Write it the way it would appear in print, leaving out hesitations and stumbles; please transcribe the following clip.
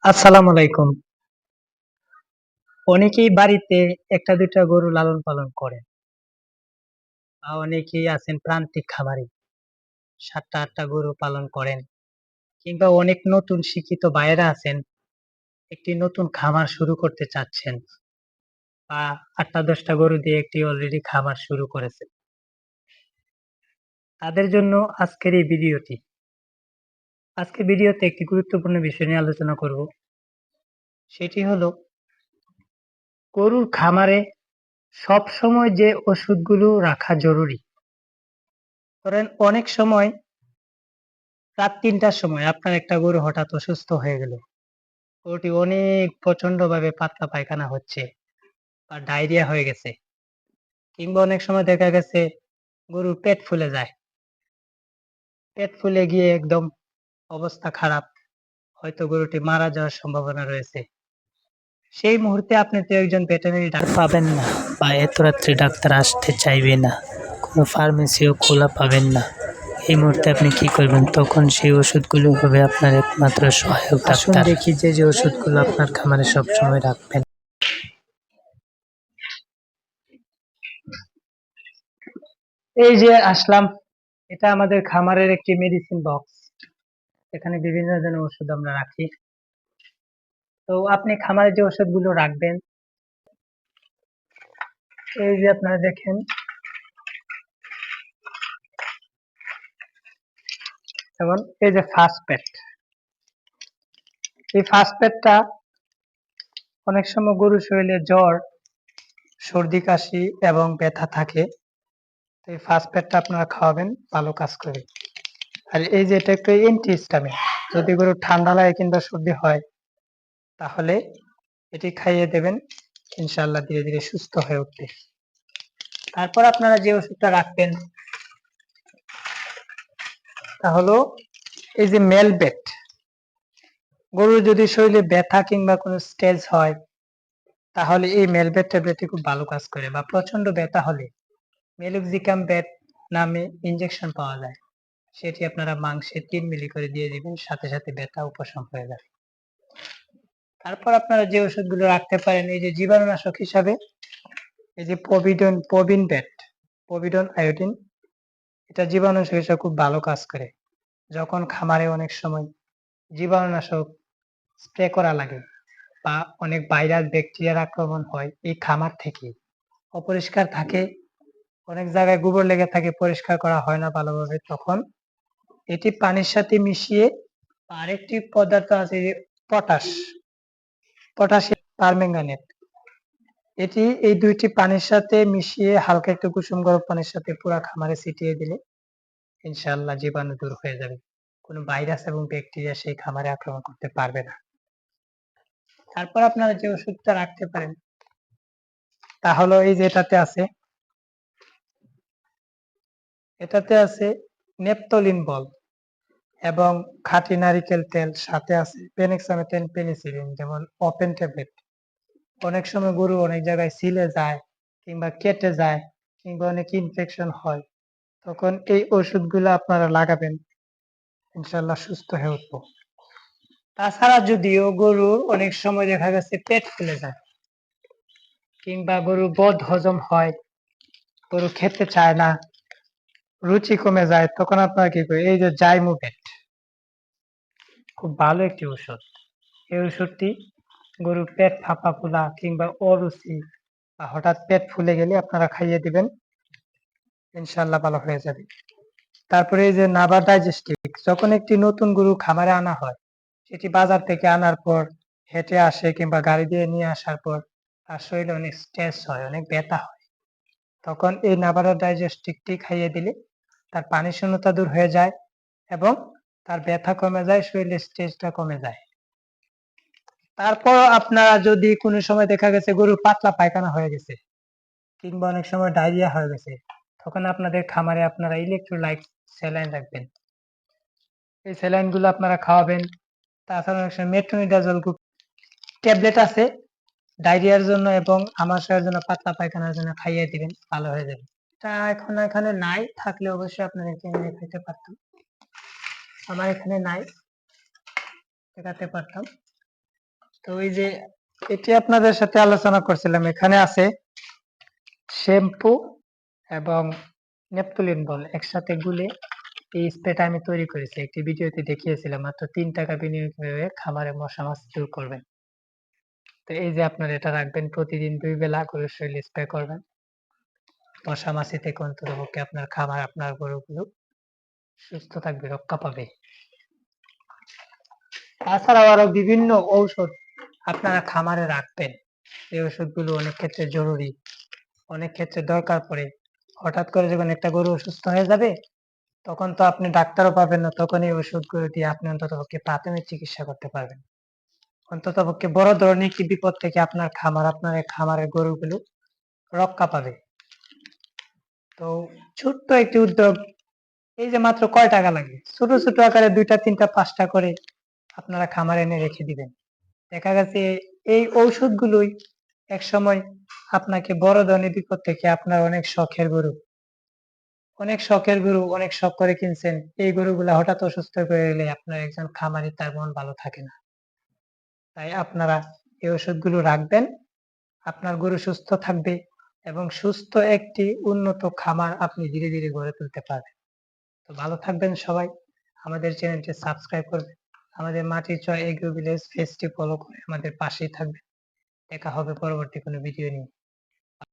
আসসালামু আলাইকুম। অনেকেই বাড়িতে ১টা-২টা গরু লালন পালন করেন। অনেকেই আছেন প্রান্তিক খামারি। ৭টা-৮টা গরু পালন করেন। কিংবা অনেক নতুন শিক্ষিত ভাইয়েরা আছেন, একটি নতুন খামার শুরু করতে চাচ্ছেন বা ৮টা-১০টা গরু দিয়ে একটি অলরেডি খামার শুরু করেছেন। তাদের জন্য আজকের এই ভিডিওটি। আজকের ভিডিওতে একটি গুরুত্বপূর্ণ বিষয় নিয়ে আলোচনা করব। সেটি হলো গরুর খামারে সবসময় যে ওষুধগুলো রাখা জরুরি। ধরেন অনেক সময় রাত ৩টার সময় আপনার একটা গরু হঠাৎ অসুস্থ হয়ে গেল। গরুটি অনেক প্রচন্ডভাবে পাতলা পায়খানা হচ্ছে বা ডায়রিয়া হয়ে গেছে। কিংবা অনেক সময় দেখা গেছে গরুর পেট ফুলে যায়। পেট ফুলে গিয়ে একদম অবস্থা খারাপ। হয়তো গরুটি মারা যাওয়ার সম্ভাবনা রয়েছে। সেই মুহূর্তে আপনি তো একজন ভেটেরিনারি ডাক্তার পাবেন না বা এত রাত্রে ডাক্তার আসতে চাইবে না। কোনো ফার্মেসিও খোলা পাবেন না। এই মুহূর্তে আপনি কি করবেন? তখন সেই ওষুধগুলো হবে আপনার একমাত্র সহায়ক ডাক্তার। আসুন দেখি যে ওষুধগুলো আপনার খামারে সবসময় রাখবেন। এই যে আসলাম, এটা আমাদের খামারের একটি মেডিসিন বক্স। এখানে বিভিন্ন ধরনের ওষুধ আমরা রাখি। তো আপনি খামারে যে ওষুধগুলো রাখবেন, এই যে আপনারা দেখেন, যেমন এই যে ফাস্টপেট। এই ফাস্টপেটটা অনেক সময় গরুর শরীরে জ্বর, সর্দি কাশি এবং ব্যথা থাকে। তো এই ফাস্টপেটটা আপনারা খাওয়াবেন, ভালো কাজ করে। আর এই যে এটা একটা অ্যান্টিহিস্টামিন। যদি গরুর ঠান্ডা লাগে কিংবা সর্দি হয়, তাহলে এটি খাইয়ে দেবেন, ইনশাআল্লাহ ধীরে ধীরে সুস্থ হয়ে উঠবে। তারপর আপনারা যে ওষুধটা রাখবেন তা হলো এই যে মেলবেট। গরুর যদি শরীরে ব্যথা কিংবা কোনো স্টেজ হয়, তাহলে এই মেলবেট ট্যাবলেটটি খুব ভালো কাজ করে। বা প্রচন্ড ব্যথা হলে মেলক্সিকাম বেট নামে ইনজেকশন পাওয়া যায়, সেটি আপনারা মাংসে ৩ মিলি করে দিয়ে দিবেন, সাথে সাথে ব্যথা উপশম হয়ে যাবে। তারপর আপনারা যে ওষুধগুলো রাখতে পারেন, এই যে জীবাণুনাশক হিসাবে এই যে পভিডন আয়োডিন, এটা জীবাণুনাশক হিসাবে খুব ভালো কাজ করে। যখন খামারে অনেক সময় জীবাণুনাশক স্প্রে করা লাগে বা অনেক ভাইরাস ব্যাকটেরিয়ার আক্রমণ হয় এই খামার থেকে, অপরিষ্কার থাকে, অনেক জায়গায় গোবর লেগে থাকে, পরিষ্কার করা হয় না ভালোভাবে, তখন এটি পানির সাথে মিশিয়ে, আরেকটি পদার্থ আছে যে পটাশ, পটাশিয়াম পারম্যাঙ্গানেট, এটি এই দুইটি পানির সাথে মিশিয়ে হালকা একটু কুসুম গরম পানির সাথে পুরো খামারে ছিটিয়ে দিলে ইনশাআল্লাহ জীবাণু দূর হয়ে যাবে। কোনো ভাইরাস এবং ব্যাকটেরিয়া সেই খামারে আক্রমণ করতে পারবে না। তারপর আপনারা যে ওষুধটা রাখতে পারেন তা হলো এই যে এটাতে আছে নেপথলিন বল এবং খাঁটি নারিকেল তেল, সাথে আছে পেনিক্সামেথিন পেনিসিলিন, যেমন ওপেন ট্যাবলেট। অনেক সময় গরু অনেক জায়গায় ছিলে যায় কিংবা কেটে যায় কিংবা অনেক ইনফেকশন হয়, তখন এই ওষুধগুলো আপনারা লাগাবেন, ইনশাআল্লাহ সুস্থ হয়ে উঠবো। তাছাড়া যদিও গরুর অনেক সময় দেখা গেছে পেট ফুলে যায় কিংবা গরু বদ হজম হয়, গরু খেতে চায় না, রুচি কমে যায়, তখন আপনারা কি করেন, এই যে জাইমোভেট, খুব ভালো একটি ওষুধ। এই ওষুধটি গরুর পেট ফাঁপা ফোলা কিংবা অরুচি বা হঠাৎ পেট ফুলে গেলে আপনারা খাইয়ে দিবেন, ইনশাআল্লাহ ভালো হয়ে যাবে। তারপরে এই যে নাভা ডাইজেস্টিক, যখন একটি নতুন গরু খামারে আনা হয়, সেটি বাজার থেকে আনার পর হেঁটে আসে কিংবা গাড়ি দিয়ে নিয়ে আসার পর তার শরীরে অনেক স্ট্রেস হয়, অনেক ব্যথা হয়, তখন এই নাভারা ডাইজেস্টিকটি খাইয়ে দিলে তার পানি শূন্যতা দূর হয়ে যায় এবং তার ব্যথা কমে যায়, শরীরের স্ট্রেসটা কমে যায়। তারপর আপনারা যদি কোনো সময় দেখা গেছে গরুর পাতলা পায়খানা হয়ে গেছে কিংবা অনেক সময় ডায়রিয়া হয়ে গেছে, তখন আপনাদের খামারে আপনারা ইলেকট্রোলাইট স্যালাইন রাখবেন। এই স্যালাইন গুলো আপনারা খাওয়াবেন। তাছাড়া অনেক সময় মেট্রোনিডাজল গ্রুপ ট্যাবলেট আছে ডায়রিয়ার জন্য এবং আমাশয়ের জন্য, পাতলা পায়খানার জন্য খাইয়ে দিবেন, ভালো হয়ে যাবে। তা এখন এখানে নাই, থাকলে অবশ্যই আপনাদেরকে এনে খাইতে পারতাম। আমার এখানে নাই, দেখাতে পারতাম। তো ওই যে এটি আপনাদের সাথে আলোচনা করছিলাম, এখানে আছে শ্যাম্পু এবং নেপথলিন বল একসাথে গুলে এই স্প্রেটা আমি তৈরি করেছি। একটি ভিডিওতে দেখিয়েছিলাম মাত্র ৩ টাকা বিনিয়োগ করে খামারে মশা মাছি দূর করবেন। তো এই যে আপনারা এটা রাখবেন, প্রতিদিন ২ বেলা গরুর শরীরে স্প্রে করবেন। মশা মাছি থেকে অন্ততপক্ষে আপনার খামার, আপনার গরুগুলো সুস্থ থাকবে, রক্ষা পাবে। তাছাড়াও আরো বিভিন্ন ঔষধ আপনারা খামারে রাখবেন। এই ওষুধগুলো অনেক ক্ষেত্রে জরুরি, অনেক ক্ষেত্রে দরকার পড়ে। হঠাৎ করে যখন একটা গরু অসুস্থ হয়ে যাবে, তখন তো আপনি ডাক্তারও পাবেন না, তখন এই ওষুধগুলো দিয়ে আপনি অন্ততপক্ষে প্রাথমিক চিকিৎসা করতে পারবেন। অন্ততপক্ষে বড় ধরনের একটি বিপদ থেকে আপনার খামার, আপনার এই খামারের গরুগুলো রক্ষা পাবে। তো ছোট্ট একটি উদ্যোগ, এই যে মাত্র কয় টাকা লাগে, ছোট ছোট আকারে ২টা ৩টা ৫টা করে আপনারা খামারে এনে রেখে দিবেন। দেখা গেছে এই ঔষধগুলোই একসময় আপনাকে বড় ধরনের বিপদ থেকে, আপনার অনেক শখের গরু অনেক শখ করে কিনছেন, এই গরুগুলা হঠাৎ অসুস্থ হয়ে গেলে আপনার একজন খামারি, তার মন ভালো থাকে না। তাই আপনারা এই ওষুধগুলো রাখবেন, আপনার গরু সুস্থ থাকবে এবং সুস্থ একটি উন্নত খামার আপনি ধীরে ধীরে গড়ে তুলতে পারবেন। তো ভালো থাকবেন সবাই, আমাদের চ্যানেলটি সাবস্ক্রাইব করবেন, আমাদের মাটির চয় এগ্রো ভিলেজ পেজটি ফলো করে আমাদের পাশেই থাকবেন। দেখা হবে পরবর্তী কোনো ভিডিও নিয়ে।